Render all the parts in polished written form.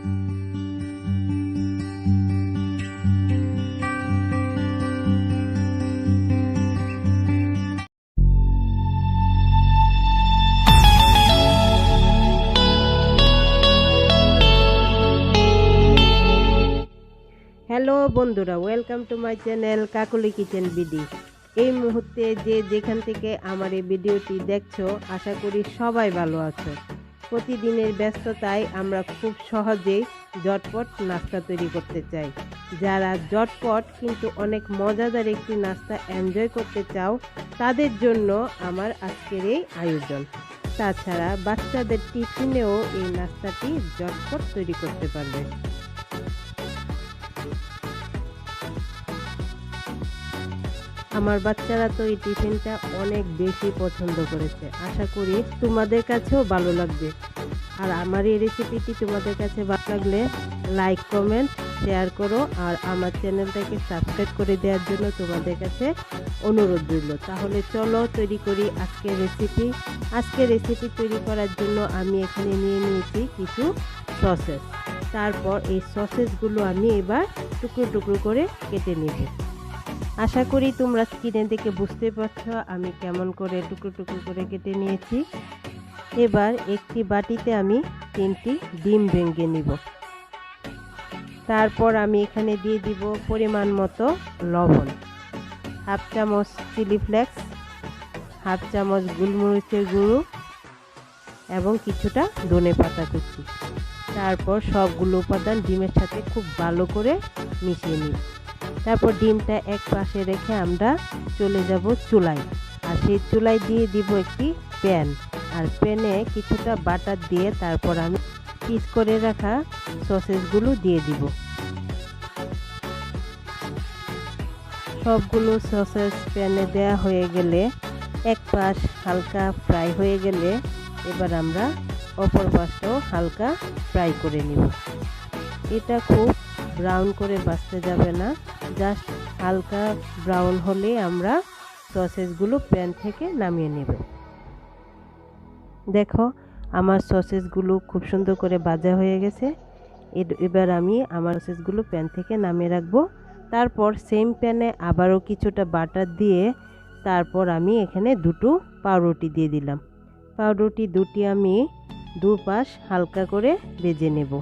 Hello বন্ধুরা, welcome to my channel Kakoli kitchen BD. এই মুহূর্তে যে যেখান থেকে আমার এই ভিডিওটি দেখছো, আশা করি সবাই ভালো আছো। প্রতিদিনের ব্যস্ততায় আমরা খুব সহজেই ঝটপট নাস্তা তৈরি করতে চাই। যারা ঝটপট কিন্তু অনেক মজাদার একটি নাস্তা এনজয় করতে চাও, তাদের জন্য আমার আজকের এই আয়োজন। তাছাড়া বাচ্চাদের টিফিনেও এই নাস্তাটি ঝটপট তৈরি করতে পারবে। আমার বাচ্চারা তো এই টিফিনটা অনেক বেশি পছন্দ করেছে। আশা করি তোমাদের কাছেও ভালো লাগবে। আর আমার এই রেসিপিটি তোমাদের কাছে ভালো লাগলে লাইক, কমেন্ট, শেয়ার করো। আর আমার চ্যানেলটাকে সাবস্ক্রাইব করে দেওয়ার জন্য তোমাদের কাছে অনুরোধ রইল। তাহলে চলো তৈরি করি আজকের রেসিপি। আজকের রেসিপি তৈরি করার জন্য আমি এখানে নিয়ে নিয়েছি কিছু সসেস। তারপর এই সসেসগুলো আমি এবার টুকরো টুকরো করে কেটে নেব। আশা করি তোমরা স্ক্রিনে দেখে বুঝতে পারছো আমি কেমন করে টুকরো টুকরো করে কেটে নিয়েছি। এবার একটি বাটিতে আমি 3টি ডিম ভেঙে নিব। তারপর আমি এখানে দিয়ে দিব পরিমাণ মতো লবণ, হাফ চামচ চিলি ফ্লেক্স, হাফ চামচ গোলমরিচের গুঁড়ো এবং কিছুটা ধনেপাতা কুচি। তারপর সবগুলো উপাদান ডিমের সাথে খুব ভালো করে মিশিয়ে নিই। তারপর ডিমটা এক পাশে রেখে আমরা চলে যাব চুলায়। আর সেই চুলায় দিয়ে দিব একটি প্যান। আর প্যানে কিছুটা বাটার দিয়ে তারপর আমি পিস করে রাখা সসেসগুলো দিয়ে দিব। সবগুলো সসেস প্যানে দেওয়া হয়ে গেলে, এক পাশ হালকা ফ্রাই হয়ে গেলে এবার আমরা অপর পাশটাও হালকা ফ্রাই করে নিব। এটা খুব ব্রাউন করে ভাজতে যাবে না, জাস্ট হালকা ব্রাউন হলে আমরা সসেসগুলো প্যান থেকে নামিয়ে নেব। দেখো আমার সসেসগুলো খুব সুন্দর করে ভাজা হয়ে গেছে। এবার আমি আমার সসেসগুলো প্যান থেকে নামিয়ে রাখবো। তারপর সেম প্যানে আবারও কিছুটা বাটার দিয়ে তারপর আমি এখানে দুটো পাউরুটি দিয়ে দিলাম। পাউরুটি দুটি আমি দুপাশ হালকা করে ভেজে নেব।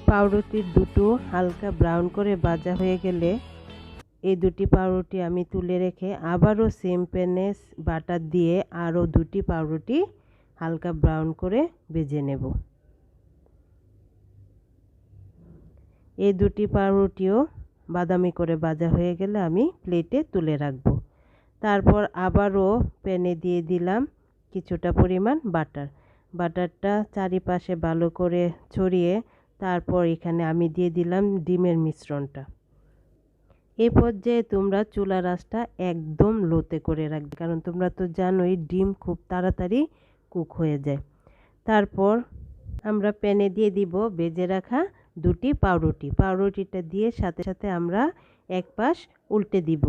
পাউরুটির দুটো হালকা ব্রাউন করে ভাজা হয়ে গেলে এই দুটি পাউরুটি আমি তুলে রেখে আবারও সেম প্যানে বাটার দিয়ে আরও দুটি পাউরুটি হালকা ব্রাউন করে ভেজে নেব। এই দুটি পাউরুটিও বাদামি করে ভাজা হয়ে গেলে আমি প্লেটে তুলে রাখব। তারপর আবারও প্যানে দিয়ে দিলাম কিছুটা পরিমাণ বাটার। বাটারটা চারিপাশে ভালো করে ছড়িয়ে তারপর এখানে আমি দিয়ে দিলাম ডিমের মিশ্রণটা। এই পর্যায়ে তোমরা চুলার আঁচটা একদম লোতে করে রাখবে, কারণ তোমরা তো জানোই ডিম খুব তাড়াতাড়ি কুক হয়ে যায়। তারপর আমরা প্যানে দিয়ে দিব ভেজে রাখা দুটি পাউরুটি। পাউরুটিটা দিয়ে সাথে সাথে আমরা এক পাশ উল্টে দিব।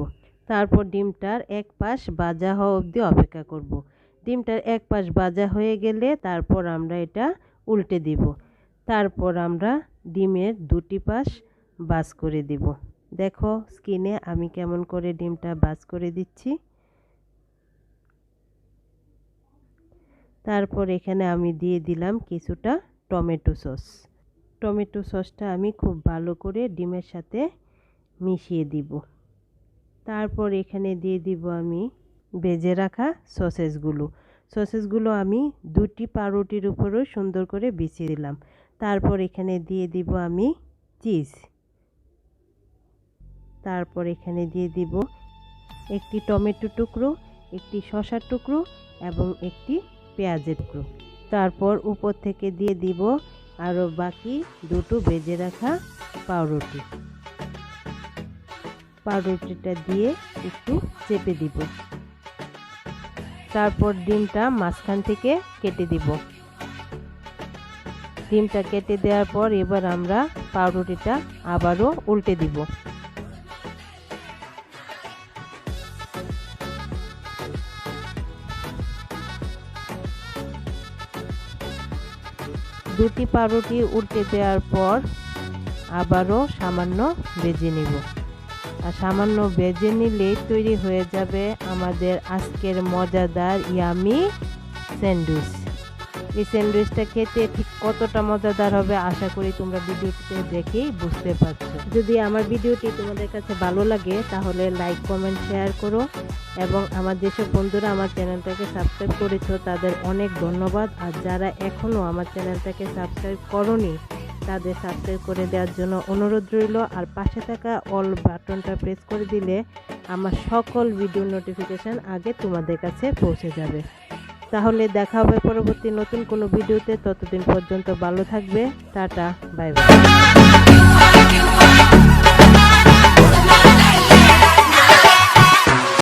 তারপর ডিমটার এক পাশ ভাজা হওয়া অবধি অপেক্ষা করব। ডিমটার এক পাশ ভাজা হয়ে গেলে তারপর আমরা এটা উল্টে দিব। তারপর আমরা ডিমের দুটি পাশ ভাজ করে দিব। দেখো স্ক্রিনে আমি কেমন করে ডিমটা ভাজ করে দিচ্ছি। তারপর এখানে আমি দিয়ে দিলাম কিছুটা টমেটো সস। টমেটো সসটা আমি খুব ভালো করে ডিমের সাথে মিশিয়ে দিব। তারপর এখানে দিয়ে দিব আমি ভেজে রাখা সসেসগুলো আমি দুটি পাউরুটির উপরেও সুন্দর করে বিছিয়ে দিলাম। তারপর এখানে দিয়ে দিব আমি চিজ। তারপর এখানে দিয়ে দিব একটি টমেটো টুকরো, একটি শসার টুকরো এবং একটি পেঁয়াজের টুকরো। তারপর উপর থেকে দিয়ে দিব আরও বাকি দুটো ভেজে রাখা পাউরুটি। পাউরুটিটা দিয়ে একটু চেপে দিব। তারপর ডিমটা মাঝখান থেকে কেটে দিব। ডিমটা কেটে দেওয়ার পর এবার আমরা পাউরুটিটা আবারও উল্টে দিব। দুটি পাউরুটি উল্টে দেওয়ার পর আবারও সামান্য ভেজে নিব। আর সামান্য ভেজে নিলেই তৈরি হয়ে যাবে আমাদের আজকের মজাদার ইয়ামি স্যান্ডউইচ। এই স্যান্ডউইচটা খেতে ঠিক কতটা মজাদার হবে আশা করি তোমরা ভিডিওটিতে দেখেই বুঝতে পারছো। যদি আমার ভিডিওটি তোমাদের কাছে ভালো লাগে তাহলে লাইক কমেন্ট শেয়ার করো, এবং আমার যেসব বন্ধুরা আমার চ্যানেলটাকে সাবস্ক্রাইব করেছো তাদের অনেক ধন্যবাদ। আর যারা এখনও আমার চ্যানেলটাকে সাবস্ক্রাইব করোনি তাদের সাবস্ক্রাইব করে দেওয়ার জন্য অনুরোধ রইল। আর পাশে থাকা অল বাটনটা প্রেস করে দিলে আমার সকল ভিডিও নোটিফিকেশান আগে তোমাদের কাছে পৌঁছে যাবে। তাহলে দেখা হবে পরবর্তী নতুন কোনো ভিডিওতে। ততদিন পর্যন্ত ভালো থাকবে। Tata, bye bye.